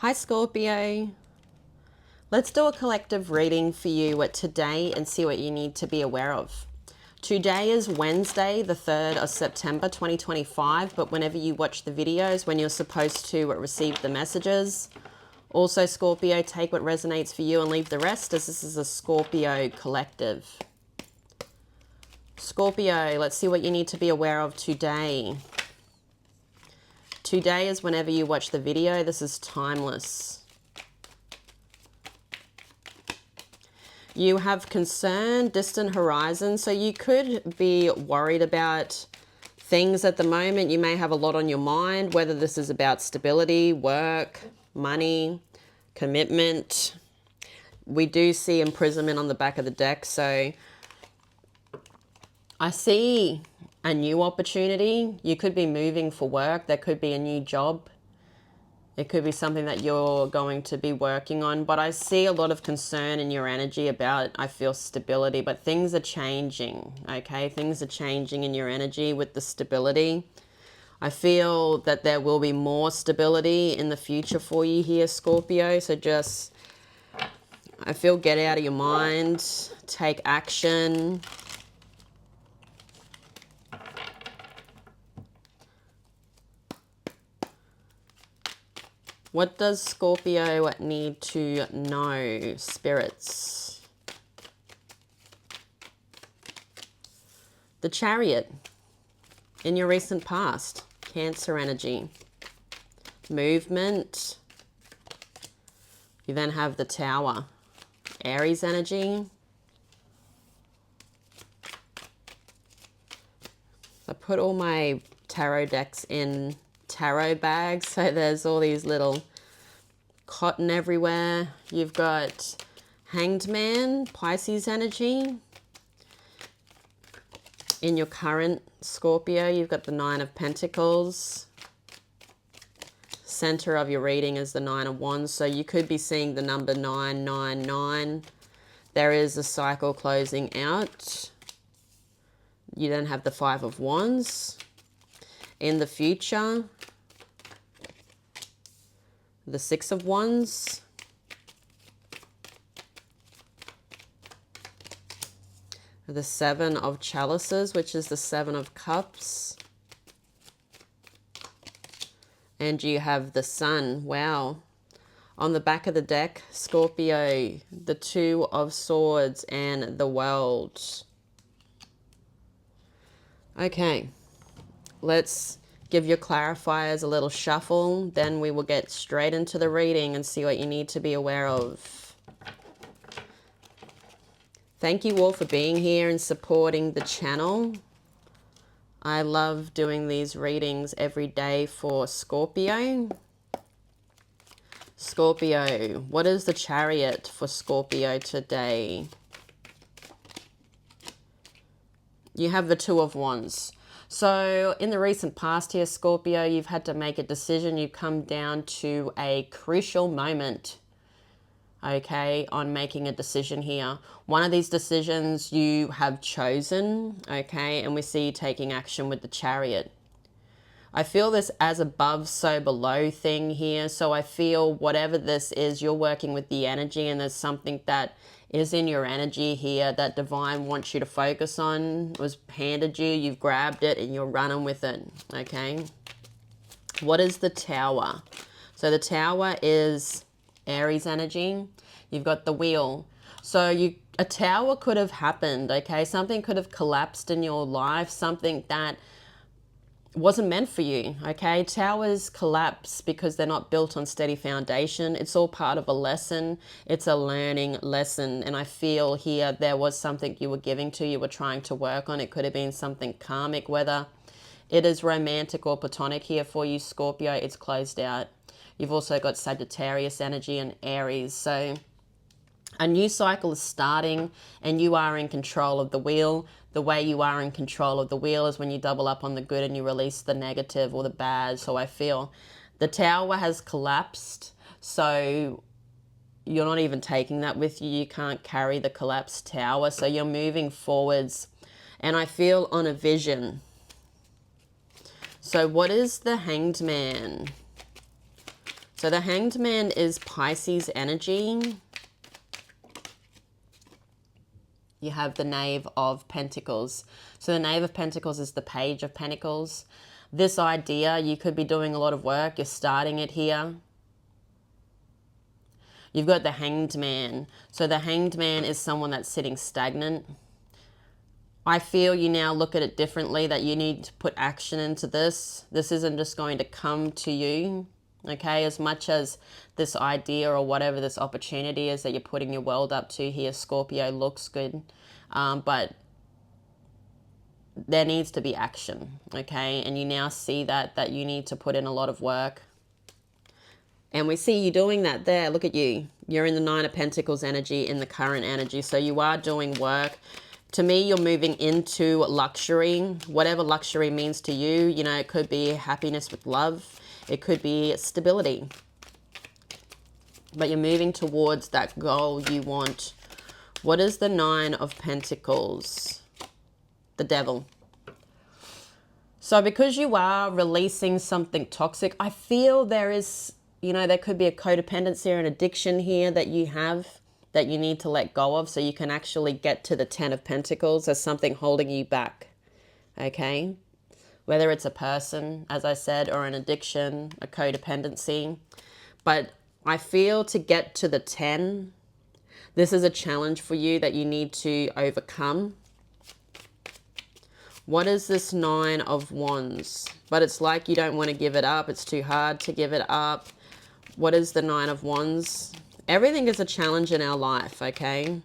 Hi Scorpio. Let's do a collective reading for you today and see what you need to be aware of. Today is Wednesday, the 3rd of September 2025, but whenever you watch the videos, when you're supposed to receive the messages. Also, Scorpio, take what resonates for you and leave the rest, as this is a Scorpio collective. Scorpio, let's see what you need to be aware of today. Today is whenever you watch the video. This is timeless. You have concern, distant horizon. So you could be worried about things at the moment. You may have a lot on your mind, whether this is about stability, work, money, commitment. We do see imprisonment on the back of the deck. So I see a new opportunity. You could be moving for work. There could be a new job. It could be something that you're going to be working on. But I see a lot of concern in your energy about, I feel, stability. But things are changing, okay? Things are changing in your energy with the stability. I feel that there will be more stability in the future for you here, Scorpio. So just, I feel, get out of your mind. Take action. What does Scorpio need to know, spirits? The Chariot in your recent past, Cancer energy, movement. You then have the Tower, Aries energy. I put all my tarot decks in tarot bags, so there's all these little cotton everywhere. You've got Hanged Man, Pisces energy. In your current Scorpio, you've got the 9 of Pentacles. Center of your reading is the 9 of Wands, so you could be seeing the number 999. There is a cycle closing out. You then have the 5 of Wands. In the future, the 6 of Wands, the 7 of Chalices, which is the 7 of Cups, and you have the Sun. Wow. On the back of the deck, Scorpio, the 2 of Swords and the World. Okay. Let's give your clarifiers a little shuffle. Then we will get straight into the reading and see what you need to be aware of. Thank you all for being here and supporting the channel. I love doing these readings every day for Scorpio. Scorpio, what is the Chariot for Scorpio today? You have the 2 of Wands. So in the recent past here, Scorpio, you've had to make a decision. You've come down to a crucial moment, okay, on making a decision here. One of these decisions you have chosen, okay, and we see you taking action with the Chariot. I feel this as above, so below thing here. So I feel whatever this is, you're working with the energy, and there's something that is in your energy here that divine wants you to focus on, was handed you, you've grabbed it and you're running with it, okay? What is the Tower? So the Tower is Aries energy. You've got the Wheel. So a tower could have happened, okay? Something could have collapsed in your life, something that wasn't meant for you, okay? Towers collapse because they're not built on steady foundation. It's all part of a lesson. It's a learning lesson. And I feel here there was something you were giving to, you were trying to work on. It could have been something karmic, whether it is romantic or platonic here for you, Scorpio. It's closed out. You've also got Sagittarius energy and Aries. So a new cycle is starting and you are in control of the wheel. The way you are in control of the wheel is when you double up on the good and you release the negative or the bad. So I feel the Tower has collapsed. So you're not even taking that with you. You can't carry the collapsed Tower. So you're moving forwards. And I feel on a vision. So what is the Hanged Man? So the Hanged Man is Pisces energy. You have the Knave of Pentacles. So the Knave of Pentacles is the Page of Pentacles. This idea, you could be doing a lot of work. You're starting it here. You've got the Hanged Man. So the Hanged Man is someone that's sitting stagnant. I feel you now look at it differently, that you need to put action into this. This isn't just going to come to you, okay? As much as this idea or whatever this opportunity is that you're putting your world up to here, Scorpio, looks good. But there needs to be action, okay? And you now see that you need to put in a lot of work. And we see you doing that there. Look at you. You're in the Nine of Pentacles energy, in the current energy. So you are doing work. To me, you're moving into luxury, whatever luxury means to you. You know, it could be happiness with love. It could be stability. But you're moving towards that goal you want. What is the Nine of Pentacles? The Devil. So because you are releasing something toxic, I feel there is, you know, there could be a codependency or an addiction here that you have, that you need to let go of so you can actually get to the Ten of Pentacles. There's something holding you back, okay? Whether it's a person, as I said, or an addiction, a codependency. But I feel to get to the 10, this is a challenge for you that you need to overcome. What is this Nine of Wands? But it's like you don't want to give it up. It's too hard to give it up. What is the Nine of Wands? Everything is a challenge in our life, okay?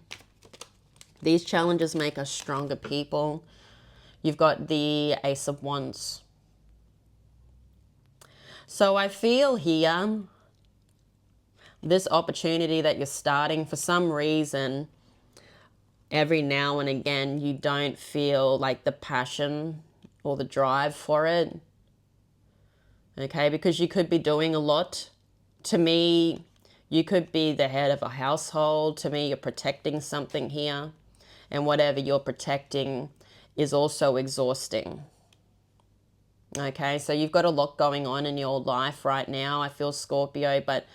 These challenges make us stronger people. You've got the Ace of Wands. So I feel here, this opportunity that you're starting, for some reason, every now and again, you don't feel like the passion or the drive for it, okay? Because you could be doing a lot. To me, you could be the head of a household. To me, you're protecting something here. And whatever you're protecting is also exhausting. Okay, so you've got a lot going on in your life right now, I feel, Scorpio. But,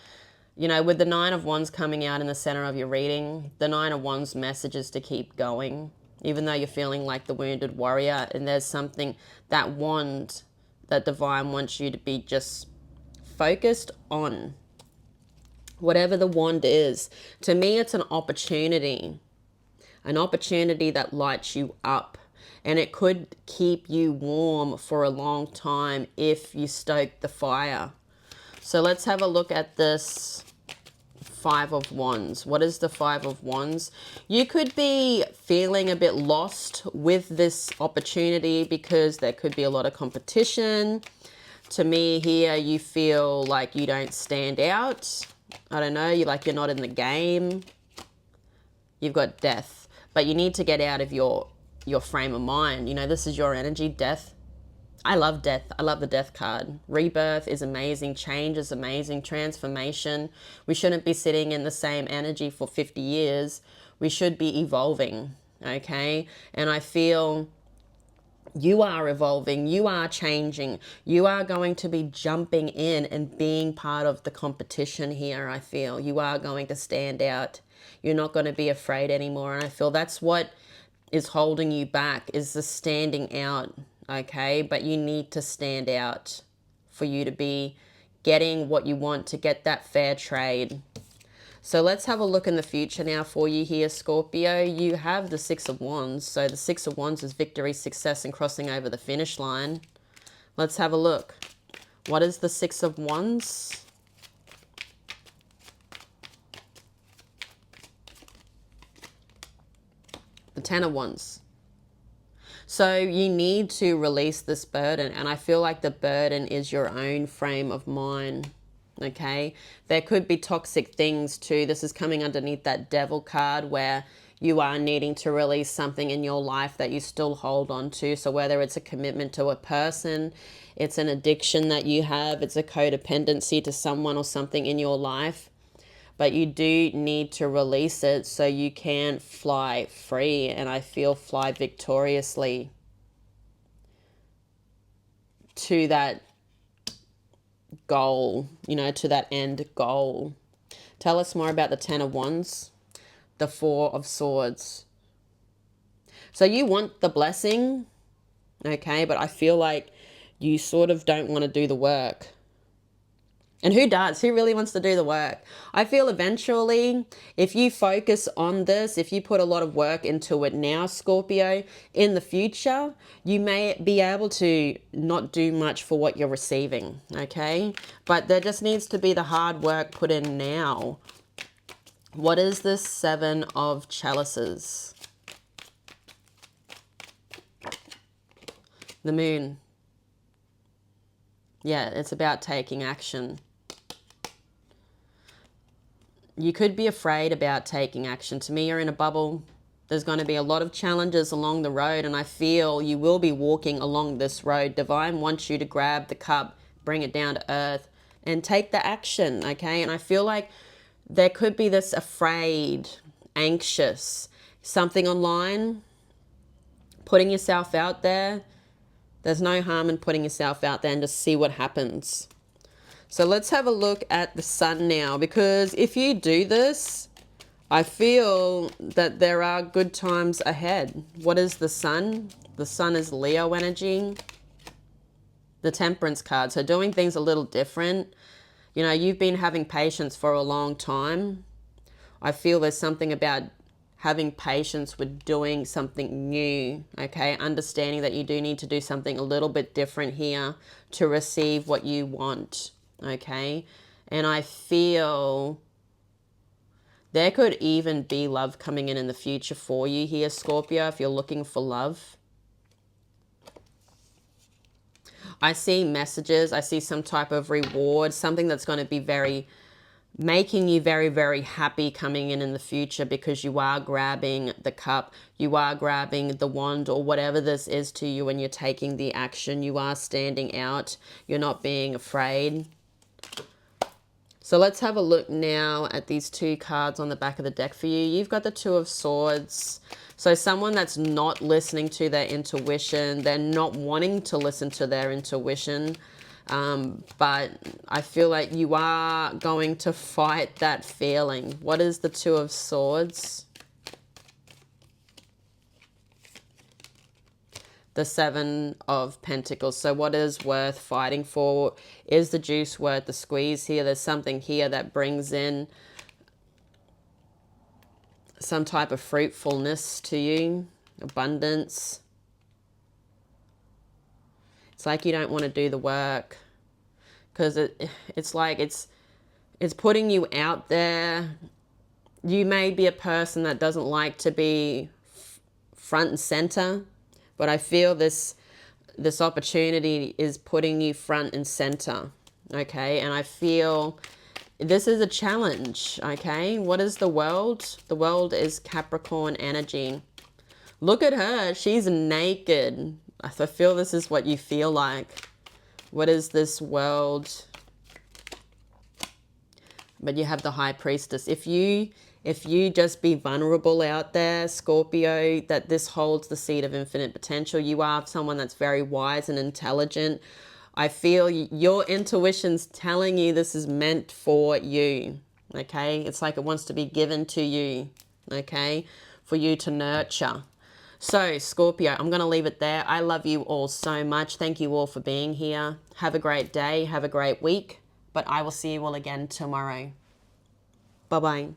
you know, with the Nine of Wands coming out in the center of your reading, the Nine of Wands message is to keep going. Even though you're feeling like the wounded warrior, and there's something, that wand, that divine wants you to be just focused on. Whatever the wand is, to me, it's an opportunity that lights you up, and it could keep you warm for a long time if you stoke the fire. So let's have a look at this Five of Wands. What is the Five of Wands? You could be feeling a bit lost with this opportunity because there could be a lot of competition. To me here, you feel like you don't stand out. I don't know, you're not in the game. You've got Death, but you need to get out of your frame of mind. You know, this is your energy, Death. I love Death. I love the Death card. Rebirth is amazing. Change is amazing. Transformation. We shouldn't be sitting in the same energy for 50 years. We should be evolving, okay? And I feel you are evolving, you are changing, you are going to be jumping in and being part of the competition here, I feel. You are going to stand out. You're not going to be afraid anymore. And I feel that's what is holding you back, is the standing out, okay? But you need to stand out for you to be getting what you want, to get that fair trade. So let's have a look in the future now for you here, Scorpio. You have the Six of Wands. So the Six of Wands is victory, success, and crossing over the finish line. Let's have a look. What is the Six of Wands? The Ten of Wands. So you need to release this burden, and I feel like the burden is your own frame of mind. Okay, there could be toxic things too. This is coming underneath that Devil card, where you are needing to release something in your life that you still hold on to. So whether it's a commitment to a person, it's an addiction that you have, it's a codependency to someone or something in your life, but you do need to release it so you can fly free, and I feel fly victoriously to that goal, you know, to that end goal. Tell us more about the Ten of Wands, the Four of Swords. So you want the blessing, okay, but I feel like you sort of don't want to do the work. And who does? Who really wants to do the work? I feel eventually, if you focus on this, if you put a lot of work into it now, Scorpio, in the future, you may be able to not do much for what you're receiving, okay? But there just needs to be the hard work put in now. What is this Seven of Chalices? The Moon. Yeah, it's about taking action. You could be afraid about taking action. To me, you're in a bubble. There's going to be a lot of challenges along the road, and I feel you will be walking along this road. Divine wants you to grab the cup, bring it down to earth, and take the action, okay? And I feel like there could be this afraid, anxious, something online, putting yourself out there. There's no harm in putting yourself out there and just see what happens. So let's have a look at the Sun now, because if you do this, I feel that there are good times ahead. What is the Sun? The Sun is Leo energy. The Temperance card. So doing things a little different. You know, you've been having patience for a long time. I feel there's something about having patience with doing something new, okay? Understanding that you do need to do something a little bit different here to receive what you want. Okay, and I feel there could even be love coming in the future for you here, Scorpio, if you're looking for love. I see messages. I see some type of reward, something that's going to be making you very, very happy coming in the future, because you are grabbing the cup, you are grabbing the wand, or whatever this is to you, and you're taking the action. You are standing out. You're not being afraid. So let's have a look now at these two cards on the back of the deck for you. You've got the Two of Swords. So someone that's not listening to their intuition, they're not wanting to listen to their intuition. But I feel like you are going to fight that feeling. What is the Two of Swords? The Seven of Pentacles. So what is worth fighting for? Is the juice worth the squeeze here? There's something here that brings in some type of fruitfulness to you, abundance. It's like you don't want to do the work, because it's like it's putting you out there. You may be a person that doesn't like to be front and center, but I feel this opportunity is putting you front and center, okay? And I feel this is a challenge, okay? What is the world? The world is Capricorn energy. Look at her. She's naked. I feel this is what you feel like. What is this world? But you have the High Priestess. If you just be vulnerable out there, Scorpio, that this holds the seed of infinite potential. You are someone that's very wise and intelligent. I feel your intuition's telling you this is meant for you, okay? It's like it wants to be given to you, okay, for you to nurture. So, Scorpio, I'm going to leave it there. I love you all so much. Thank you all for being here. Have a great day. Have a great week. But I will see you all again tomorrow. Bye-bye.